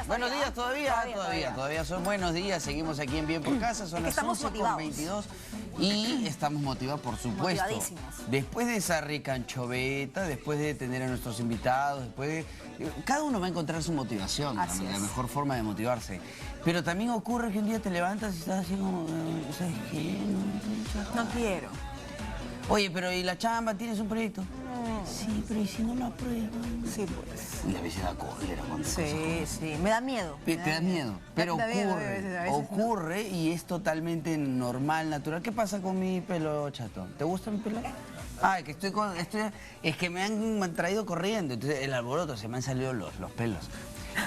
Buenos días todavía son buenos días. Seguimos aquí en Bien por Casa, son las 11:22 y estamos motivados, por supuesto. Después de esa rica anchoveta, después de tener a nuestros invitados, cada uno va a encontrar su motivación, la mejor forma de motivarse. Pero también ocurre que un día te levantas y estás así como, ¿sabes qué? No quiero. Oye, pero ¿y la chamba? ¿Tienes un proyecto? Sí, pero ¿y si no lo aprueban? Sí, pues. Y a veces da cólera cuando Sí, me da miedo. Te da miedo, pero ocurre y es totalmente normal, natural. ¿Qué pasa con mi pelo chato? ¿Te gusta mi pelo? Ah, es que me han traído corriendo, entonces el alboroto, se me han salido los pelos.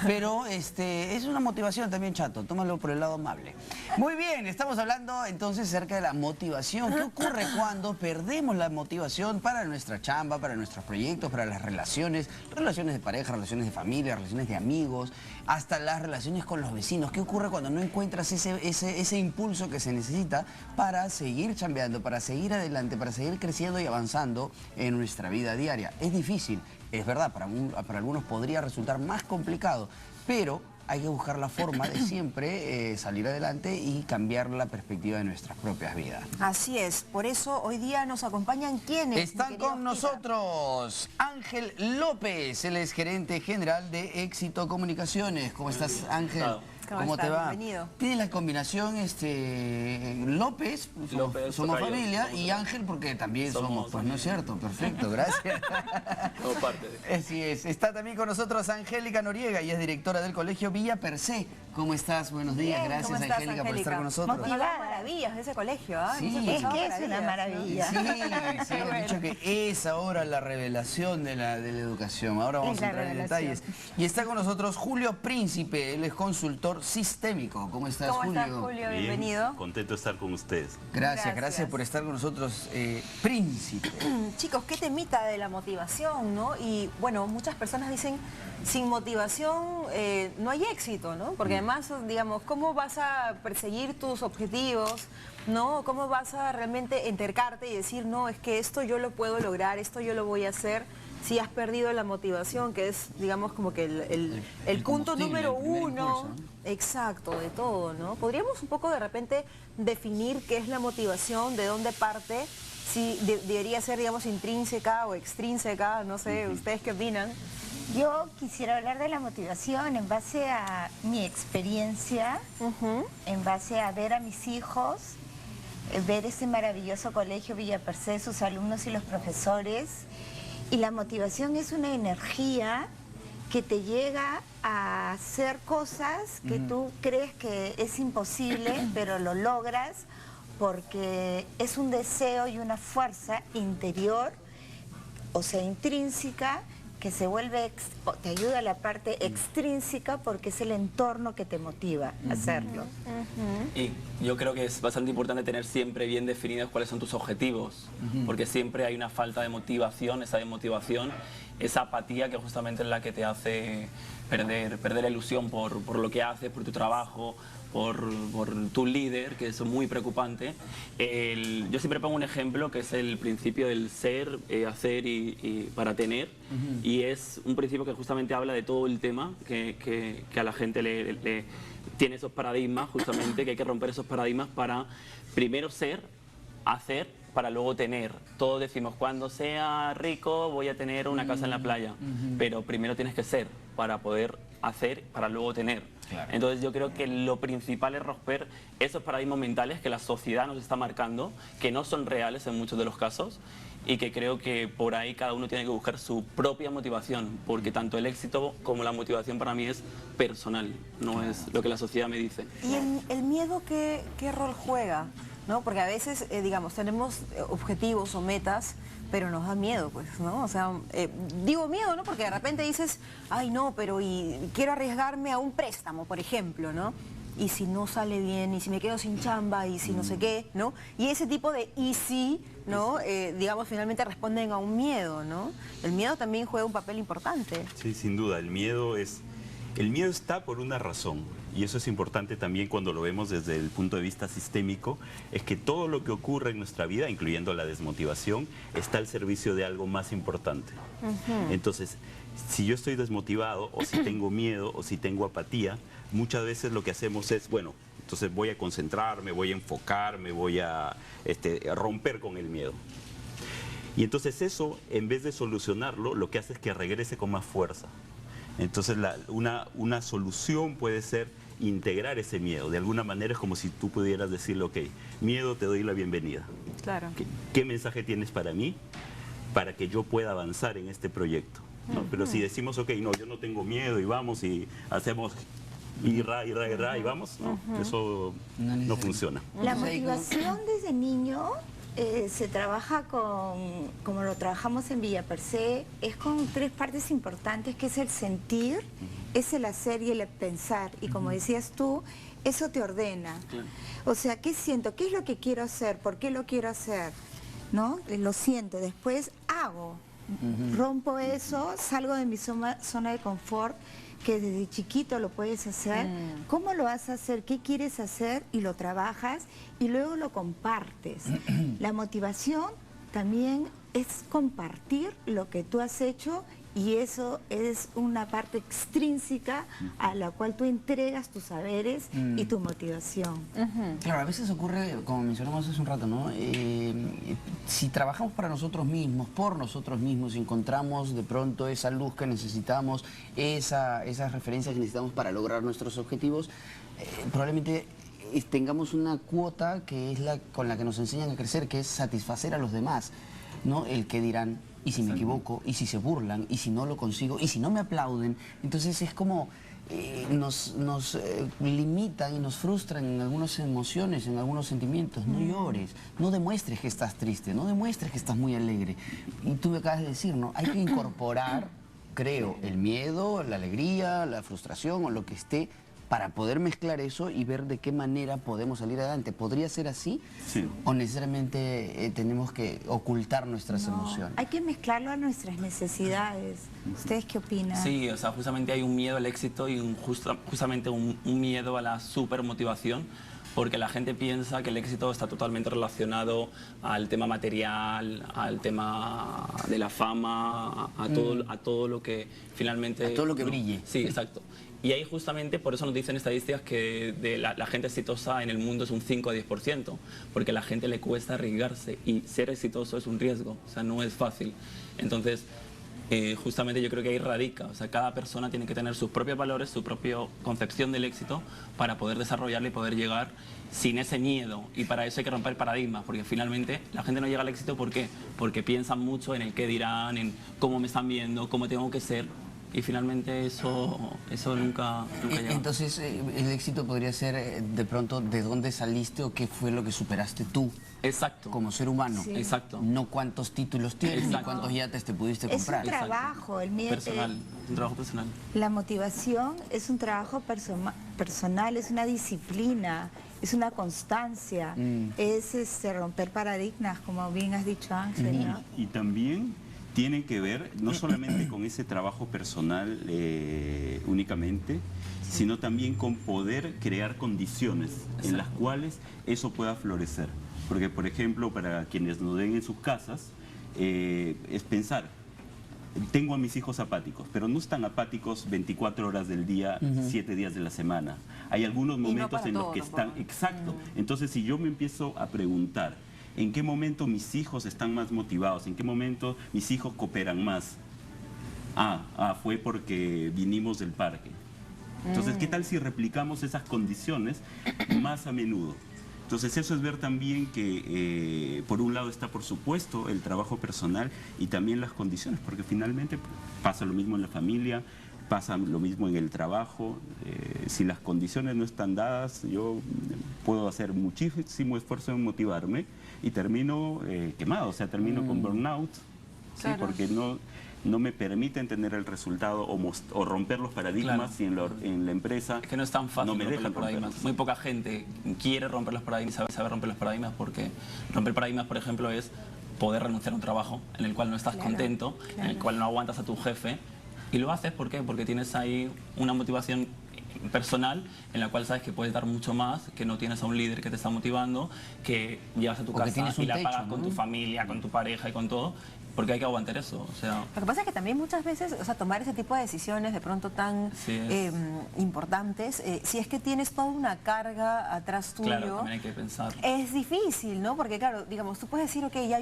Pero es una motivación también, chato, tómalo por el lado amable. Muy bien, estamos hablando entonces acerca de la motivación. ¿Qué ocurre cuando perdemos la motivación para nuestra chamba, para nuestros proyectos, para las relaciones de pareja, relaciones de familia, relaciones de amigos, hasta las relaciones con los vecinos? ¿Qué ocurre cuando no encuentras ese impulso que se necesita para seguir chambeando, para seguir adelante, para seguir creciendo y avanzando en nuestra vida diaria? Es difícil. Es verdad, para algunos podría resultar más complicado, pero hay que buscar la forma de siempre salir adelante y cambiar la perspectiva de nuestras propias vidas. Así es, por eso hoy día nos acompañan quienes. Están con nosotros Ángel López, él es gerente general de Éxito Comunicaciones. ¿Cómo estás, Ángel? ¿Cómo te va? Bienvenido. Tienes la combinación López, somos familia, y Ángel porque también somos pues, ¿no es cierto? Perfecto, gracias. Como parte de... Así es. Está también con nosotros Angélica Noriega, y es directora del Colegio Villa Persé. ¿Cómo estás? Buenos días, Bien, gracias Angélica por estar con nosotros. Motivada. Maravillas de ese colegio, ¿ah? Sí, es que es una maravilla. Sí, han dicho que es ahora la revelación de la educación. Ahora vamos a entrar en detalles. Y está con nosotros Julio Príncipe, él es consultor sistémico. ¿Cómo estás, Julio? ¿Cómo estás, Julio? Bienvenido. Bien, contento de estar con ustedes. Gracias por estar con nosotros, Príncipe. Chicos, qué temita de la motivación, ¿no? Y bueno, muchas personas dicen, sin motivación no hay éxito, ¿no? Porque además, digamos, ¿cómo vas a perseguir tus objetivos? ¿No? ¿Cómo vas a realmente entercarte y decir, no, es que esto yo lo puedo lograr, esto yo lo voy a hacer? Si has perdido la motivación, que es, digamos, como que el punto número uno, exacto, de todo, ¿no? ¿Podríamos un poco de repente definir qué es la motivación, de dónde parte, si debería ser, digamos, intrínseca o extrínseca? No sé, ¿ustedes qué opinan? Yo quisiera hablar de la motivación en base a mi experiencia, en base a ver a mis hijos, ver ese maravilloso colegio Villa Persé, sus alumnos y los profesores. Y la motivación es una energía que te llega a hacer cosas que tú crees que es imposible, pero lo logras porque es un deseo y una fuerza interior, o sea, intrínseca, que se vuelve, te ayuda a la parte extrínseca porque es el entorno que te motiva a hacerlo. Y yo creo que es bastante importante tener siempre bien definidos cuáles son tus objetivos, porque siempre hay una falta de motivación, esa desmotivación, esa apatía que justamente es la que te hace perder la ilusión por lo que haces, por tu trabajo, por tu líder, que eso es muy preocupante. Yo siempre pongo un ejemplo que es el principio del ser, hacer y para tener, y es un principio que justamente habla de todo el tema, que a la gente le tiene esos paradigmas, justamente, que hay que romper esos paradigmas para primero ser, hacer, para luego tener. Todos decimos, cuando sea rico voy a tener una casa en la playa, pero primero tienes que ser para poder hacer, para luego tener. Claro. Entonces yo creo que lo principal es romper esos paradigmas mentales que la sociedad nos está marcando, que no son reales en muchos de los casos, y que creo que por ahí cada uno tiene que buscar su propia motivación, porque tanto el éxito como la motivación para mí es personal, no es lo que la sociedad me dice. ¿Y el miedo qué rol juega? ¿No? Porque a veces, digamos, tenemos objetivos o metas, pero nos da miedo, pues, ¿no? O sea, digo miedo, ¿no? Porque de repente dices, ay, no, pero quiero arriesgarme a un préstamo, por ejemplo, ¿no? Y si no sale bien, y si me quedo sin chamba, y si no sé qué, ¿no? Y ese tipo de y si, ¿no? Digamos, finalmente responden a un miedo, ¿no? El miedo también juega un papel importante. Sí, sin duda, el miedo es El miedo está por una razón, y eso es importante también cuando lo vemos desde el punto de vista sistémico, es que todo lo que ocurre en nuestra vida, incluyendo la desmotivación, está al servicio de algo más importante. Entonces, si yo estoy desmotivado, o si tengo miedo, o si tengo apatía, muchas veces lo que hacemos es, bueno, entonces voy a concentrarme, voy a enfocarme, voy a romper con el miedo. Y entonces eso, en vez de solucionarlo, lo que hace es que regrese con más fuerza. Entonces una solución puede ser integrar ese miedo. De alguna manera es como si tú pudieras decirle, ok, miedo, te doy la bienvenida. Claro. ¿Qué mensaje tienes para mí para que yo pueda avanzar en este proyecto? ¿No? Pero si decimos, ok, no, yo no tengo miedo y vamos y hacemos y vamos, no, eso no funciona. La motivación desde niño se trabaja como lo trabajamos en Villa Per Se, es con 3 partes importantes, que es el sentir, es el hacer y el pensar. Y como decías tú, eso te ordena. O sea, ¿qué siento? ¿Qué es lo que quiero hacer? ¿Por qué lo quiero hacer? ¿No? Lo siento, después hago. Rompo eso, salgo de mi zona de confort, que desde chiquito lo puedes hacer. ¿Cómo lo vas a hacer? ¿Qué quieres hacer? Y lo trabajas y luego lo compartes. La motivación también es compartir lo que tú has hecho, y eso es una parte extrínseca a la cual tú entregas tus saberes y tu motivación. Claro, a veces ocurre, como mencionamos hace un rato, ¿no? Si trabajamos para nosotros mismos, por nosotros mismos, encontramos de pronto esa luz que necesitamos, esas referencias que necesitamos para lograr nuestros objetivos, probablemente tengamos una cuota que es la con la que nos enseñan a crecer, que es satisfacer a los demás, ¿no? El que dirán, y si me equivoco, y si se burlan, y si no lo consigo, y si no me aplauden. Entonces es como nos limitan y nos frustran en algunas emociones, en algunos sentimientos. No llores, no demuestres que estás triste, no demuestres que estás muy alegre. Y tú me acabas de decir, ¿no? Hay que incorporar, creo, el miedo, la alegría, la frustración o lo que esté, para poder mezclar eso y ver de qué manera podemos salir adelante. ¿Podría ser así? Sí. ¿O necesariamente tenemos que ocultar nuestras emociones? Hay que mezclarlo a nuestras necesidades. ¿Ustedes qué opinan? Sí, o sea, justamente hay un miedo al éxito y justamente un miedo a la supermotivación, porque la gente piensa que el éxito está totalmente relacionado al tema material, al tema de la fama, a todo lo que finalmente... A todo lo que brille. Sí, exacto. Y ahí justamente por eso nos dicen estadísticas que la gente exitosa en el mundo es un 5 a 10%, porque a la gente le cuesta arriesgarse, y ser exitoso es un riesgo, o sea, no es fácil. Entonces, justamente yo creo que ahí radica, o sea, cada persona tiene que tener sus propios valores, su propia concepción del éxito para poder desarrollarlo y poder llegar sin ese miedo. Y para eso hay que romper paradigmas, porque finalmente la gente no llega al éxito, ¿por qué? Porque piensan mucho en el qué dirán, en cómo me están viendo, cómo tengo que ser. Y finalmente eso nunca llega. Entonces, el éxito podría ser de pronto de dónde saliste o qué fue lo que superaste tú. Exacto. Como ser humano. Sí. Exacto. No cuántos títulos tienes, ni Exacto. cuántos yates te pudiste Es comprar. un trabajo, el miedo. Personal, un trabajo personal. La motivación es un trabajo personal, es una disciplina, es una constancia, es romper paradigmas, como bien has dicho, Ángel, ¿no? Y también tiene que ver no solamente con ese trabajo personal únicamente, sino también con poder crear condiciones en las cuales eso pueda florecer. Porque, por ejemplo, para quienes nos ven en sus casas, es pensar, tengo a mis hijos apáticos, pero no están apáticos 24 horas del día, 7 días de la semana. Hay algunos momentos en los que están... Exacto. Entonces, si yo me empiezo a preguntar, ¿en qué momento mis hijos están más motivados? ¿En qué momento mis hijos cooperan más? Fue porque vinimos del parque. Entonces, ¿qué tal si replicamos esas condiciones más a menudo? Entonces, eso es ver también que, por un lado está, por supuesto, el trabajo personal y también las condiciones, porque finalmente pasa lo mismo en la familia, pasa lo mismo en el trabajo. Si las condiciones no están dadas, yo puedo hacer muchísimo esfuerzo en motivarme y termino quemado, o sea, termino con burnout, ¿sí? Porque no me permiten tener el resultado o romper los paradigmas. Si en la empresa es que no es tan fácil no me romper dejan los paradigmas. romperlos. Muy poca gente quiere romper los paradigmas, sabe romper los paradigmas, porque romper paradigmas, por ejemplo, es poder renunciar a un trabajo en el cual no estás contento, en el cual no aguantas a tu jefe, Y lo haces, ¿por qué? Porque tienes ahí una motivación personal en la cual sabes que puedes dar mucho más, que no tienes a un líder que te está motivando, que llegas a tu casa y la pagas con tu familia, con tu pareja y con todo, porque hay que aguantar eso. O sea, lo que pasa es que también muchas veces, o sea, tomar ese tipo de decisiones de pronto tan importantes, si es que tienes toda una carga atrás tuyo, claro, también hay que pensar. Es difícil, ¿no? Porque claro, digamos, tú puedes decir, ok, ya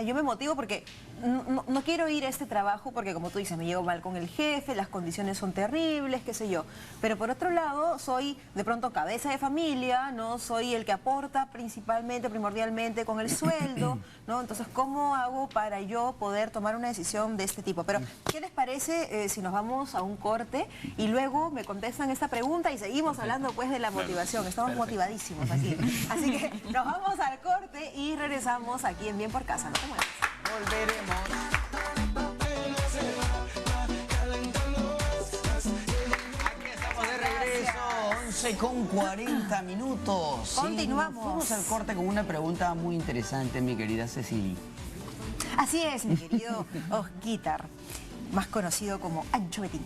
yo me motivo porque no quiero ir a este trabajo porque, como tú dices, me llevo mal con el jefe, las condiciones son terribles, qué sé yo. Pero por otro lado, soy de pronto cabeza de familia, ¿no? Soy el que aporta principalmente, primordialmente con el sueldo, ¿no? Entonces, ¿cómo hago para yo poder tomar una decisión de este tipo? Pero, ¿qué les parece si nos vamos a un corte y luego me contestan esta pregunta y seguimos hablando pues de la motivación? Estamos motivadísimos aquí. Así que nos vamos al corte y regresamos aquí en Bien por Casa. No te muevas. Volveremos. Aquí estamos de regreso, 11:40. Continuamos. Fuimos al corte con una pregunta muy interesante, mi querida Cecilia. Así es, mi querido Osquitar, más conocido como Ancho Betín.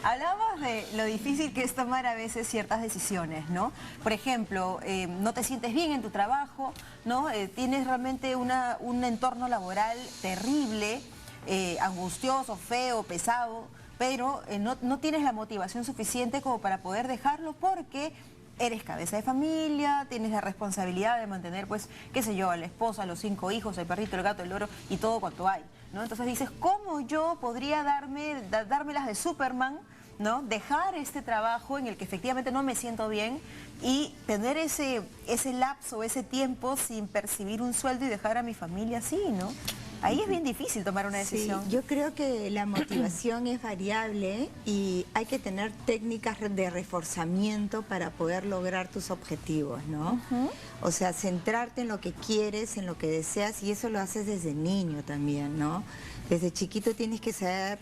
Hablamos de lo difícil que es tomar a veces ciertas decisiones, ¿no? Por ejemplo, no te sientes bien en tu trabajo, ¿no? Tienes realmente un entorno laboral terrible, angustioso, feo, pesado, pero no tienes la motivación suficiente como para poder dejarlo porque eres cabeza de familia, tienes la responsabilidad de mantener, pues, qué sé yo, a la esposa, a los 5 hijos, el perrito, el gato, el loro y todo cuanto hay, ¿no? Entonces dices, ¿cómo yo podría dármelas de Superman, ¿no? Dejar este trabajo en el que efectivamente no me siento bien y tener ese lapso, ese tiempo sin percibir un sueldo y dejar a mi familia así, ¿no? Ahí es bien difícil tomar una decisión. Sí, yo creo que la motivación es variable y hay que tener técnicas de reforzamiento para poder lograr tus objetivos, ¿no? O sea, centrarte en lo que quieres, en lo que deseas, y eso lo haces desde niño también, ¿no? Desde chiquito tienes que saber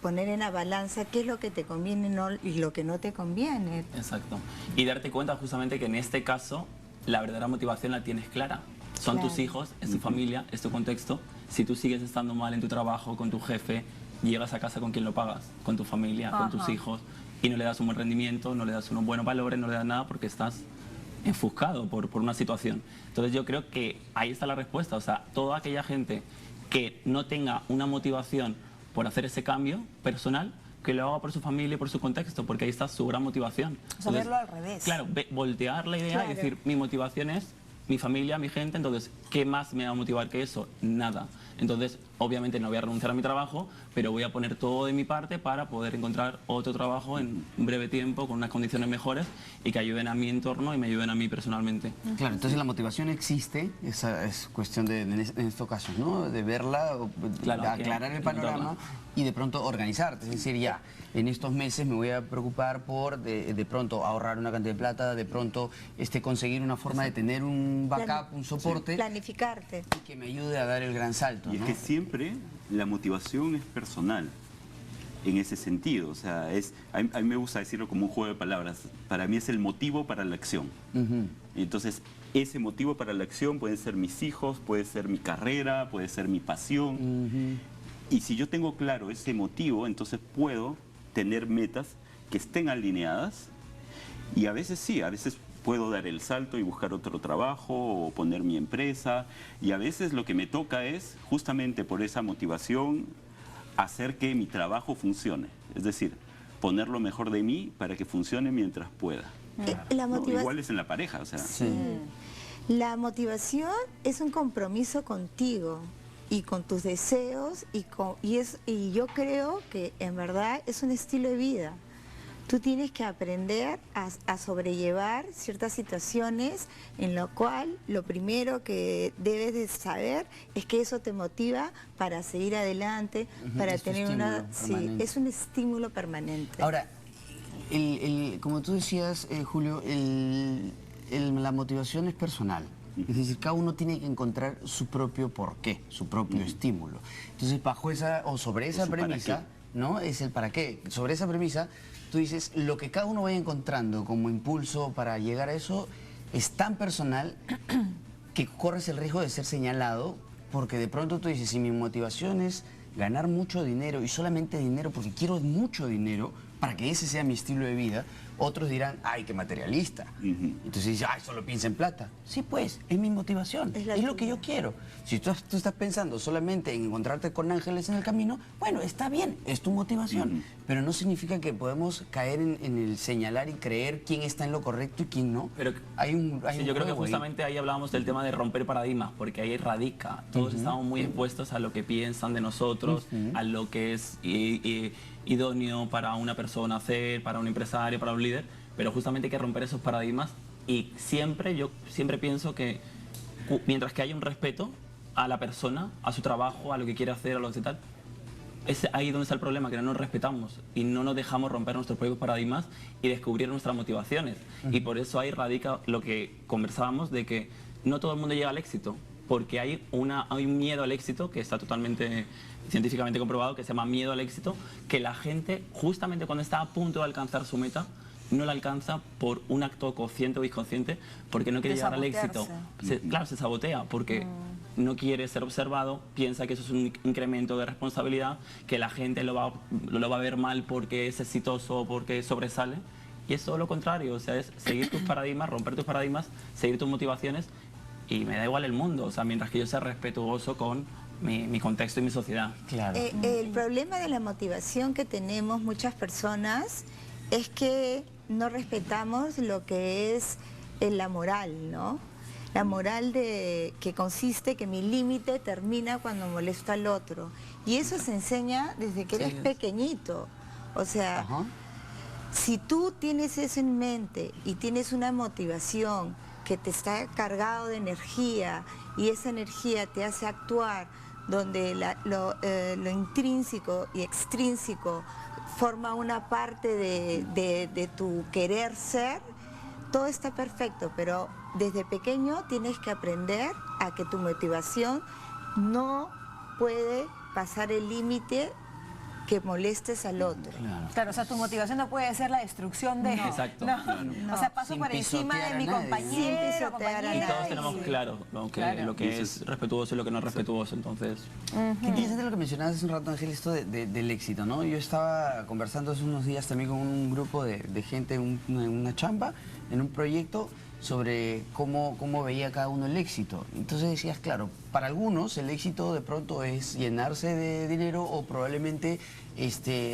poner en la balanza qué es lo que te conviene y lo que no te conviene. Exacto. Y darte cuenta justamente que en este caso la verdadera motivación la tienes clara. Son tus hijos, es tu familia, es tu contexto. Si tú sigues estando mal en tu trabajo, con tu jefe, llegas a casa ¿con quién lo pagas? Con tu familia, con tus hijos, y no le das un buen rendimiento, no le das unos buenos valores, no le das nada porque estás enfuscado por una situación. Entonces yo creo que ahí está la respuesta. O sea, toda aquella gente que no tenga una motivación por hacer ese cambio personal, que lo haga por su familia y por su contexto, porque ahí está su gran motivación. O sea, verlo al revés. Claro, voltear la idea y decir, mi motivación es mi familia, mi gente, entonces, ¿qué más me va a motivar que eso? Nada. Entonces, obviamente no voy a renunciar a mi trabajo, pero voy a poner todo de mi parte para poder encontrar otro trabajo en un breve tiempo, con unas condiciones mejores y que ayuden a mi entorno y me ayuden a mí personalmente. Claro, entonces la motivación existe, esa es cuestión de, en estos casos, ¿no? De verla, Claro, de aclarar el panorama y de pronto organizarte, es decir, ya, en estos meses me voy a preocupar por de pronto ahorrar una cantidad de plata, de pronto conseguir una forma de tener un backup, un soporte. Planificarte. Y que me ayude a dar el gran salto, Y es ¿no? que siempre la motivación es personal, en ese sentido. O sea, a mí me gusta decirlo como un juego de palabras. Para mí es el motivo para la acción. Entonces, ese motivo para la acción pueden ser mis hijos, puede ser mi carrera, puede ser mi pasión. Y si yo tengo claro ese motivo, entonces puedo tener metas que estén alineadas. Y a veces sí, a veces puedo dar el salto y buscar otro trabajo o poner mi empresa. Y a veces lo que me toca es, justamente por esa motivación, hacer que mi trabajo funcione. Es decir, poner lo mejor de mí para que funcione mientras pueda. ¿No? Igual es en la pareja, o sea. La motivación es un compromiso contigo y con tus deseos y yo creo que en verdad es un estilo de vida. Tú tienes que aprender a sobrellevar ciertas situaciones en lo cual lo primero que debes de saber es que eso te motiva para seguir adelante, para tener es un estímulo permanente. Ahora, como tú decías, Julio, la motivación es personal. Es decir, cada uno tiene que encontrar su propio porqué, su propio estímulo. Entonces, bajo esa o sobre esa premisa, ¿no? Es el para qué. Sobre esa premisa, tú dices, lo que cada uno vaya encontrando como impulso para llegar a eso es tan personal que corres el riesgo de ser señalado porque de pronto tú dices, si mi motivación es ganar mucho dinero y solamente dinero porque quiero mucho dinero para que ese sea mi estilo de vida, otros dirán, ay, qué materialista. Entonces dices, ay, solo piensa en plata. Sí, pues, es mi motivación, es lo que yo quiero. Si tú estás pensando solamente en encontrarte con ángeles en el camino, bueno, está bien, es tu motivación. Pero no significa que podemos caer en el señalar y creer quién está en lo correcto y quién no. Pero yo creo que justamente ahí hablábamos del tema de romper paradigmas, porque ahí radica. Todos estamos muy expuestos a lo que piensan de nosotros, a lo que es idóneo para una persona hacer, para un empresario, para un líder, pero justamente hay que romper esos paradigmas y yo siempre pienso que mientras que haya un respeto a la persona, a su trabajo, a lo que quiere hacer, a lo que tal, es ahí donde está el problema, que no nos respetamos y no nos dejamos romper nuestros propios paradigmas y descubrir nuestras motivaciones. Y por eso ahí radica lo que conversábamos de que no todo el mundo llega al éxito, porque hay un miedo al éxito que está totalmente científicamente comprobado, que se llama miedo al éxito, que la gente justamente cuando está a punto de alcanzar su meta no la alcanza por un acto consciente o inconsciente, porque no quiere llegar al éxito. Claro, se sabotea porque no quiere ser observado, piensa que eso es un incremento de responsabilidad, que la gente lo va a ver mal porque es exitoso o porque sobresale, y es todo lo contrario, o sea, es seguir tus paradigmas, romper tus paradigmas, seguir tus motivaciones, y me da igual el mundo, o sea, mientras que yo sea respetuoso con mi contexto y mi sociedad. Claro. El problema de la motivación que tenemos muchas personas es que no respetamos lo que es la moral, ¿no? La moral que consiste que mi límite termina cuando molesto al otro. Y eso se enseña desde que eres pequeñito. O sea, si tú tienes eso en mente y tienes una motivación que te está cargado de energía y esa energía te hace actuar donde lo intrínseco y extrínseco forma una parte de tu querer ser, todo está perfecto, pero desde pequeño tienes que aprender a que tu motivación no puede pasar el límite que molestes al otro. Claro, o sea, tu motivación no puede ser la destrucción de... Exacto. O sea, paso por encima de mi compañero, compañera. Y todos tenemos claro lo que es respetuoso y lo que no es respetuoso, entonces... Qué interesante lo que mencionabas hace un rato, Ángel, esto del éxito, ¿no? Yo estaba conversando hace unos días también con un grupo de gente en una chamba, en un proyecto, sobre cómo veía cada uno el éxito. Entonces decías, claro, para algunos el éxito de pronto es llenarse de dinero o probablemente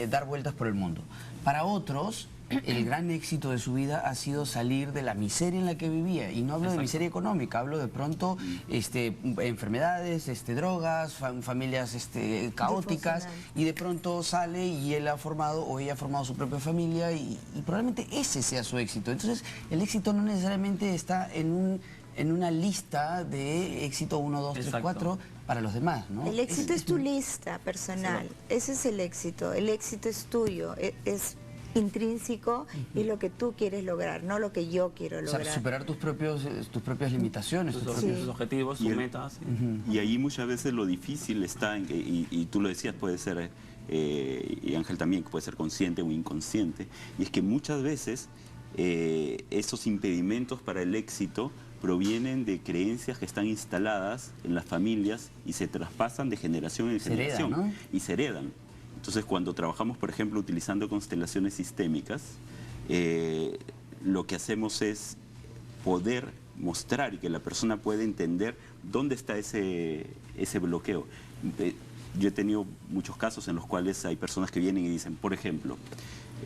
dar vueltas por el mundo. Para otros, el gran éxito de su vida ha sido salir de la miseria en la que vivía. Y no hablo de miseria económica, hablo de pronto enfermedades, drogas, familias caóticas. Y de pronto sale y él ha formado o ella ha formado su propia familia y probablemente ese sea su éxito. Entonces, el éxito no necesariamente está en una lista de éxito 1, 2, 3, 4 para los demás, ¿no? El éxito es tu lista personal. Ese es el éxito. El éxito es tuyo. Es intrínseco y lo que tú quieres lograr, no lo que yo quiero lograr. O sea, superar tus propias limitaciones. Tus objetivos, tus metas. Y ahí muchas veces lo difícil está en que, y tú lo decías, puede ser, y Ángel también, puede ser consciente o inconsciente, y es que muchas veces esos impedimentos para el éxito provienen de creencias que están instaladas en las familias y se traspasan de generación en generación, ¿no? Y se heredan. Entonces, cuando trabajamos, por ejemplo, utilizando constelaciones sistémicas, lo que hacemos es poder mostrar y que la persona pueda entender dónde está ese bloqueo. Yo he tenido muchos casos en los cuales hay personas que vienen y dicen, por ejemplo,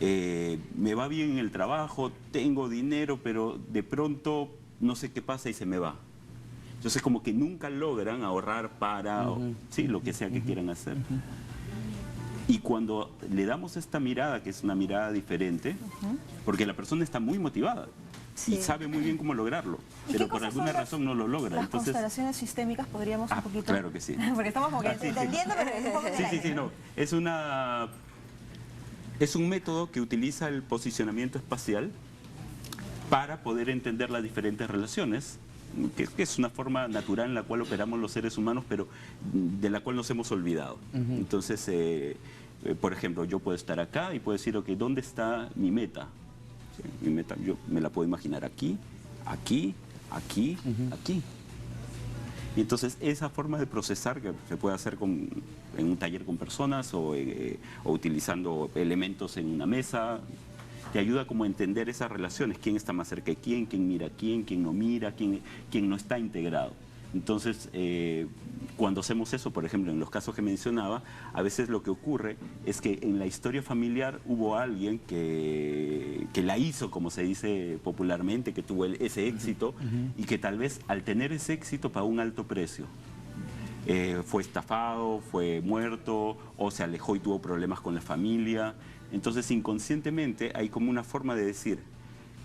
me va bien en el trabajo, tengo dinero, pero de pronto no sé qué pasa y se me va. Entonces, como que nunca logran ahorrar para lo que sea que quieran hacer. Y cuando le damos esta mirada, que es una mirada diferente, porque la persona está muy motivada y sabe muy bien cómo lograrlo, pero por alguna razón no lo logra. Las constelaciones sistémicas, podríamos un poquito... Claro que sí. Porque estamos como que entendiendo, pero es un poco de sí, no. Es un método que utiliza el posicionamiento espacial para poder entender las diferentes relaciones, que es una forma natural en la cual operamos los seres humanos, pero de la cual nos hemos olvidado. Entonces, por ejemplo, yo puedo estar acá y puedo decir, ok, ¿dónde está mi meta? ¿Sí? Mi meta, yo me la puedo imaginar aquí, aquí, aquí, aquí. Y entonces esa forma de procesar que se puede hacer en un taller con personas o utilizando elementos en una mesa, te ayuda como a entender esas relaciones, quién está más cerca de quién mira a quién no mira, quién no está integrado. Entonces, cuando hacemos eso, por ejemplo, en los casos que mencionaba, a veces lo que ocurre es que en la historia familiar hubo alguien que la hizo, como se dice popularmente, que tuvo ese éxito y que tal vez al tener ese éxito pagó un alto precio. Fue estafado, fue muerto o se alejó y tuvo problemas con la familia. Entonces, inconscientemente hay como una forma de decir,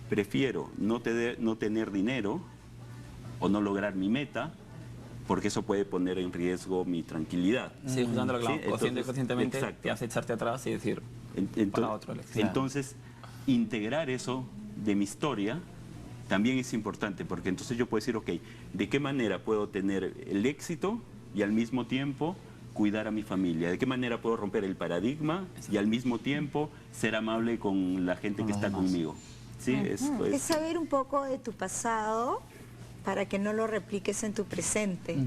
prefiero no tener dinero o no lograr mi meta, porque eso puede poner en riesgo mi tranquilidad. Sí, justamente lo que hablamos, consciente y conscientemente exacto. te hace echarte atrás y decir, para otra elección. Entonces, integrar eso de mi historia también es importante, porque entonces yo puedo decir, ok, ¿de qué manera puedo tener el éxito y al mismo tiempo cuidar a mi familia? ¿De qué manera puedo romper el paradigma y al mismo tiempo ser amable con la gente que está conmigo? ¿Sí? Es saber un poco de tu pasado para que no lo repliques en tu presente.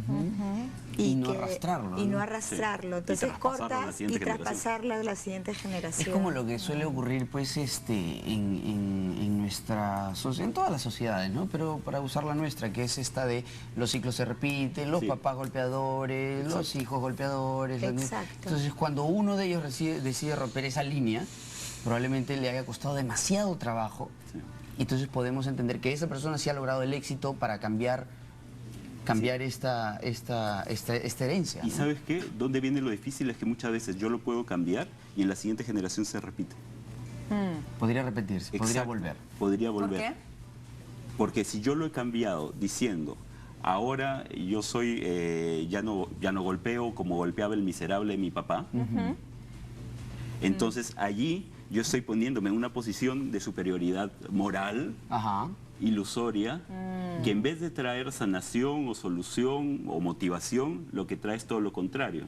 Y no arrastrarlo. Y no arrastrarlo. Sí. Entonces cortas y traspasarlo traspasarlo a la siguiente generación. Es como lo que suele ocurrir pues en nuestra sociedad, en todas las sociedades, ¿no? Pero para usar la nuestra, que es esta de los ciclos se repiten, los papás golpeadores, los hijos golpeadores. Exacto. Entonces cuando uno de ellos decide romper esa línea, probablemente le haya costado demasiado trabajo. Sí. Entonces podemos entender que esa persona sí ha logrado el éxito para cambiar esta herencia, ¿no? ¿Y sabes qué? ¿Dónde viene lo difícil? Es que muchas veces yo lo puedo cambiar y en la siguiente generación se repite. Podría repetirse, podría Exacto. volver. Podría volver. ¿Por qué? Porque si yo lo he cambiado diciendo, ahora yo soy, ya no golpeo como golpeaba el miserable de mi papá, entonces allí yo estoy poniéndome en una posición de superioridad moral, ilusoria, que en vez de traer sanación o solución o motivación, lo que trae es todo lo contrario.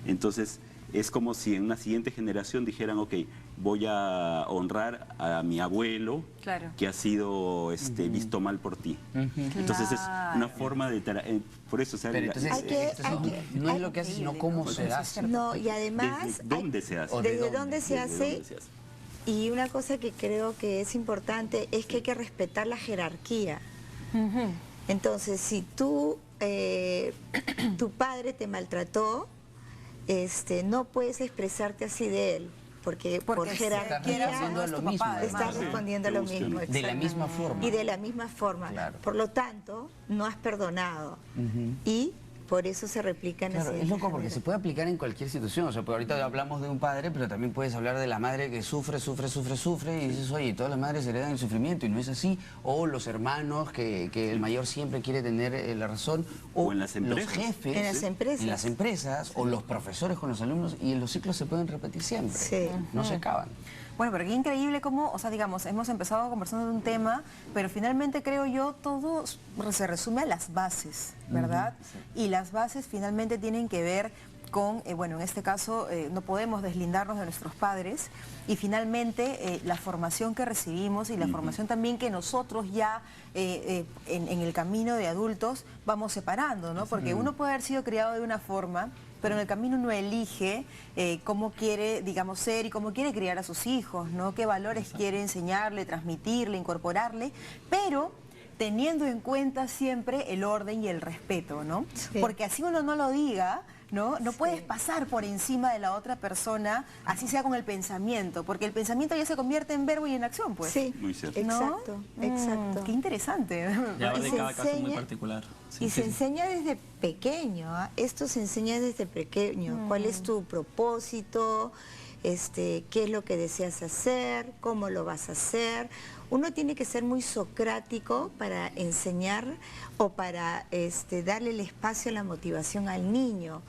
Entonces, es como si en una siguiente generación dijeran, ok, voy a honrar a mi abuelo, que ha sido visto mal por ti. Entonces, es una forma de... por eso, o sea, pero entonces, no es lo que hace, sino cómo se hace. No, y además... ¿Desde dónde se hace? ¿Desde dónde se hace? Y una cosa que creo que es importante es que hay que respetar la jerarquía. Entonces, si tu padre te maltrató, no puedes expresarte así de él, porque por jerarquía estás respondiendo a lo mismo. De la misma forma. Y de la misma forma. Claro. Por lo tanto, no has perdonado. Y por eso se replica en Claro, es loco porque se puede aplicar en cualquier situación. O sea, porque ahorita hablamos de un padre, pero también puedes hablar de la madre que sufre, y dices, oye, todas las madres heredan el sufrimiento y no es así. O los hermanos, que el mayor siempre quiere tener la razón. O en las empresas. Los jefes. En las empresas. O los profesores con los alumnos. Y los ciclos se pueden repetir siempre. Sí. No se acaban. Bueno, pero qué increíble cómo, o sea, digamos, hemos empezado conversando de un tema, pero finalmente creo yo todo se resume a las bases, ¿verdad? Y las bases finalmente tienen que ver con, bueno, en este caso no podemos deslindarnos de nuestros padres y finalmente la formación que recibimos y la formación también que nosotros ya en el camino de adultos vamos separando, ¿no? Porque uno puede haber sido criado de una forma, pero en el camino uno elige cómo quiere, digamos, ser y cómo quiere criar a sus hijos, ¿no? Qué valores quiere enseñarle, transmitirle, incorporarle, pero teniendo en cuenta siempre el orden y el respeto, ¿no? Sí. Porque así uno no lo diga, ¿no? No puedes pasar por encima de la otra persona, así sea con el pensamiento, porque el pensamiento ya se convierte en verbo y en acción, pues. Sí, muy cierto. Exacto, exacto. Qué interesante. Ya de cada caso muy particular. Sí, se enseña desde pequeño, esto se enseña desde pequeño. ¿Cuál es tu propósito? ¿Qué es lo que deseas hacer? ¿Cómo lo vas a hacer? Uno tiene que ser muy socrático para enseñar o para darle el espacio a la motivación al niño,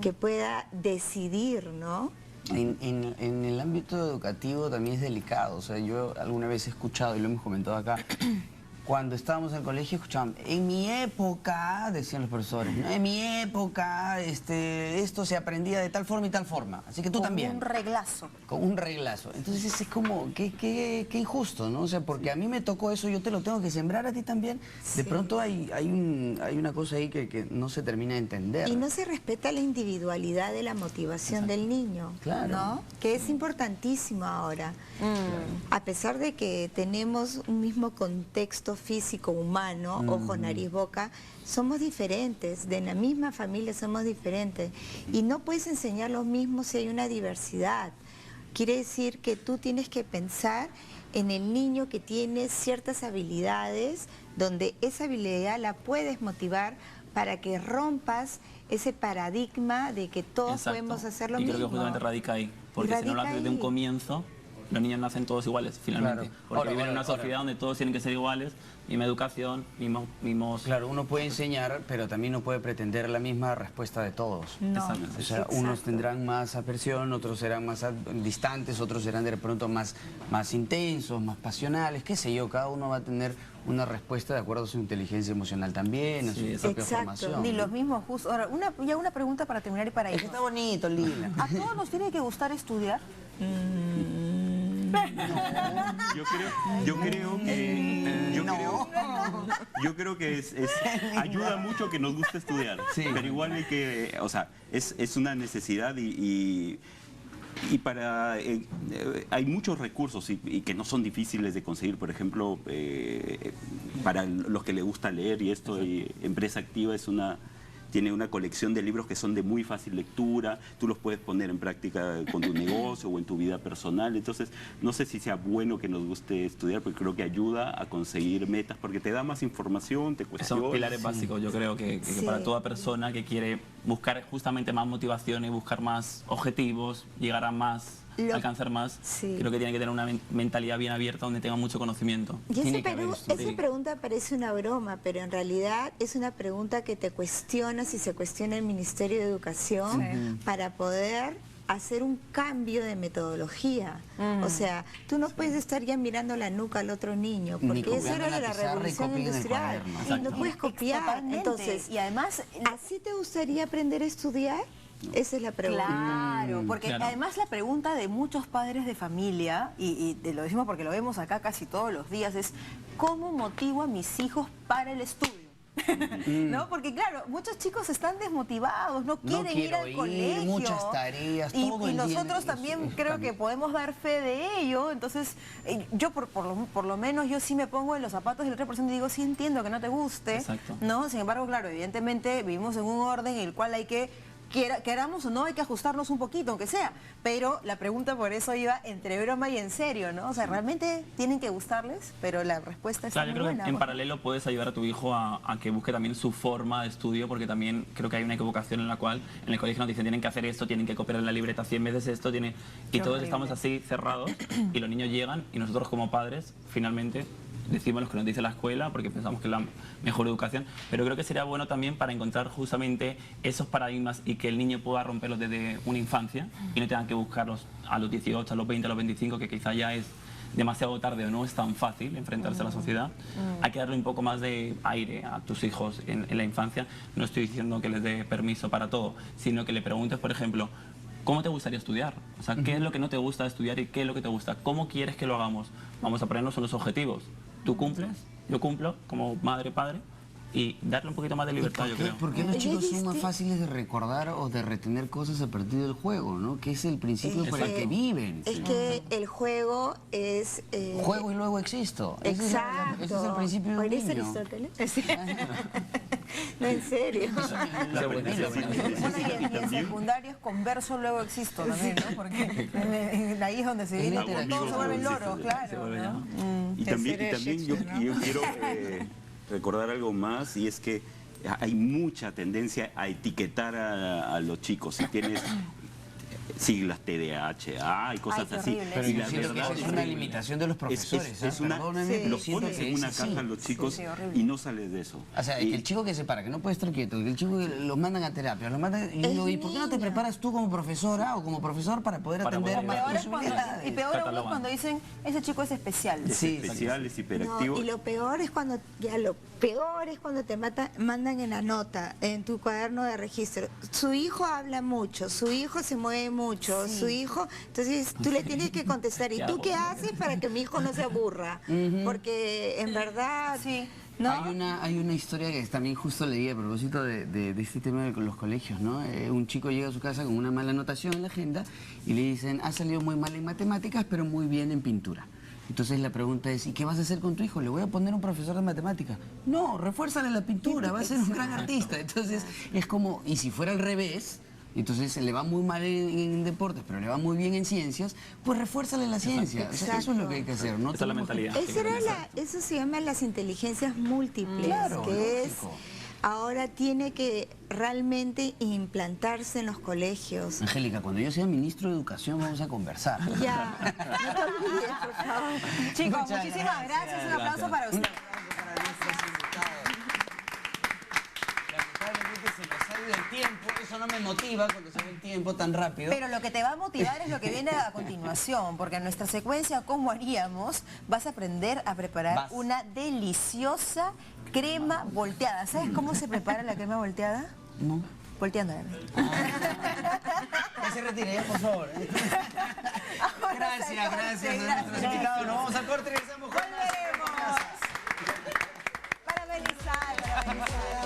que pueda decidir, ¿no? En el ámbito educativo también es delicado. O sea, yo alguna vez he escuchado, y lo hemos comentado acá, cuando estábamos en el colegio escuchaban, en mi época, decían los profesores, ¿no? En mi época esto se aprendía de tal forma y tal forma, así que tú también. Con un reglazo. Con un reglazo. Entonces es como, qué injusto, ¿no? O sea, porque a mí me tocó eso, yo te lo tengo que sembrar a ti también. Sí. De pronto hay una cosa ahí que no se termina de entender. Y no se respeta la individualidad de la motivación del niño, Claro. ¿no? Que es importantísimo ahora. A pesar de que tenemos un mismo contexto físico humano, ojo, nariz, boca, somos diferentes, de la misma familia somos diferentes. Y no puedes enseñar lo mismo si hay una diversidad. Quiere decir que tú tienes que pensar en el niño que tiene ciertas habilidades, donde esa habilidad la puedes motivar para que rompas ese paradigma de que todos Exacto. podemos hacer lo y mismo. creo que justamente radica ahí, porque si no lo Radica haces desde un ahí. comienzo, los niños nacen todos iguales, finalmente. Claro. Porque viven en una sociedad donde todos tienen que ser iguales, misma educación, mismos... Claro, uno puede enseñar, pero también no puede pretender la misma respuesta de todos. No, Exacto. O sea, unos tendrán más aversión, otros serán más distantes, otros serán de pronto más intensos, más pasionales, qué sé yo, cada uno va a tener una respuesta de acuerdo a su inteligencia emocional también, a su Sí, propia exacto. formación. Ni los mismos gustos. Ahora, una pregunta para terminar y para Es ir. que está bonito, Lila. ¿A todos nos tiene que gustar estudiar? Yo creo que ayuda mucho que nos guste estudiar, Sí. pero igual hay que, o sea, es una necesidad y para hay muchos recursos y que no son difíciles de conseguir. Por ejemplo, para los que les gusta leer y esto, Empresa Activa tiene una colección de libros que son de muy fácil lectura, tú los puedes poner en práctica con tu negocio o en tu vida personal. Entonces, no sé si sea bueno que nos guste estudiar, porque creo que ayuda a conseguir metas, porque te da más información, te cuestiona. Son pilares básicos, yo creo que Sí. para toda persona que quiere buscar justamente más motivación y buscar más objetivos, llegar a más, alcanzar más, Sí. creo que tiene que tener una mentalidad bien abierta donde tenga mucho conocimiento. Y Tiene que haber estudio. esa pregunta parece una broma, pero en realidad es una pregunta que te cuestiona si se cuestiona el Ministerio de Educación para poder hacer un cambio de metodología. O sea, tú no puedes estar ya mirando la nuca al otro niño, Ni porque eso copiando era de en la la pizarra y revolución copien en el industrial. cuaderno. Y Exacto. no puedes copiar. Totalmente. Entonces, y además... ¿así te gustaría aprender a estudiar? Esa es la pregunta. Claro, porque Claro. además la pregunta de muchos padres de familia, y te lo decimos porque lo vemos acá casi todos los días, es ¿cómo motivo a mis hijos para el estudio? ¿No? Porque claro, muchos chicos están desmotivados, no quieren ir quiero al ir, colegio. muchas tareas, y, todo y el día nosotros en también eso, creo también. que podemos dar fe de ello. Entonces, yo por lo menos yo sí me pongo en los zapatos del otra persona y digo, sí entiendo que no te guste. Exacto. ¿No? Sin embargo, claro, evidentemente vivimos en un orden en el cual hay que queramos o no, hay que ajustarnos un poquito, aunque sea. Pero la pregunta por eso iba entre broma y en serio, ¿no? O sea, realmente tienen que gustarles, pero la respuesta está Claro, yo muy creo buena. que en paralelo puedes ayudar a tu hijo a que busque también su forma de estudio, porque también creo que hay una equivocación en la cual en el colegio nos dicen tienen que hacer esto, tienen que copiar en la libreta 100 veces esto, y todos horrible. estamos así cerrados y los niños llegan y nosotros como padres finalmente decimos lo que nos dice la escuela porque pensamos que es la mejor educación, pero creo que sería bueno también para encontrar justamente esos paradigmas y que el niño pueda romperlos desde una infancia y no tengan que buscarlos a los 18, a los 20, a los 25, que quizá ya es demasiado tarde o no es tan fácil enfrentarse a la sociedad. Hay que darle un poco más de aire a tus hijos en la infancia. No estoy diciendo que les dé permiso para todo, sino que le preguntes, por ejemplo, ¿cómo te gustaría estudiar? O sea, ¿qué es lo que no te gusta de estudiar y qué es lo que te gusta? ¿Cómo quieres que lo hagamos? Vamos a ponernos unos objetivos. ¿Tú cumples? Yo cumplo como madre, padre. Y darle un poquito más de libertad, yo creo. ¿Por qué los chicos son más fáciles de recordar o de retener cosas a partir del juego, ¿no? Que es el principio por el que viven. Es que el juego es... Juego y luego existo. Exacto. Ese es el principio de un ¿Eres niño. Aristóteles? No, en serio. La aprendizaje Bueno, y en secundaria es converso, luego existo también, ¿no? Porque ahí es donde se viene, Hago todos se vuelven amigos, loros, sí, claro. se vuelve ¿no? Y también yo quiero recordar algo más, y es que hay mucha tendencia a etiquetar a los chicos. Si tienes siglas TDAH y cosas Ay, qué así. horrible. Pero Y yo la siento que verdad esa es una limitación de los profesores. es una, Perdónenme, pero los siento pones que en una es así. caja a los chicos Sí, horrible. y no sales de eso. O sea, que el chico que se para, que no puede estar quieto, que el chico que los mandan a terapia, los mandan... Y yo digo, ¿y por qué no te preparas tú como profesora o como profesor para poder Para atender poder más Peor es cuando, y peor aún es Catalogan. cuando dicen, ese chico es especial. Es Sí, especial, es No, hiperactivo. y lo peor es cuando te mandan en la nota, en tu cuaderno de registro. Su hijo habla mucho, su hijo se mueve mucho, su hijo... Entonces tú le tienes que contestar, ¿y tú qué haces para que mi hijo no se aburra? Porque en verdad... Sí. ¿no? Hay una historia que también justo leí a propósito de este tema de los colegios, ¿no? Un chico llega a su casa con una mala anotación en la agenda y le dicen, ha salido muy mal en matemáticas, pero muy bien en pintura. Entonces la pregunta es, ¿y qué vas a hacer con tu hijo? ¿Le voy a poner un profesor de matemáticas? No, refuérzale la pintura, va a ser un gran artista. Entonces es como, y si fuera al revés... Entonces le va muy mal en deportes, pero le va muy bien en ciencias, pues refuérzale la ciencia. O sea, eso es lo que hay que hacer, ¿no? Esa es la mentalidad. Eso se llama las inteligencias múltiples, Claro, que lógico. ahora tiene que realmente implantarse en los colegios. Angélica, cuando yo sea ministro de Educación vamos a conversar. Ya, no te olvides, por favor. Chicos, Muchas muchísimas gracias. Un aplauso para ustedes. Lamentablemente se nos ha ido el tiempo, eso no me motiva cuando se ve el tiempo tan rápido. Pero lo que te va a motivar es lo que viene a continuación, porque en nuestra secuencia ¿Cómo haríamos? Vas a aprender a preparar una deliciosa crema volteada. ¿Sabes cómo se prepara la crema volteada? No. Volteándola. Que se retire, por favor. Gracias a nuestros invitados. Nos vamos al corte y regresamos con más. Volveremos. Para Belisandra.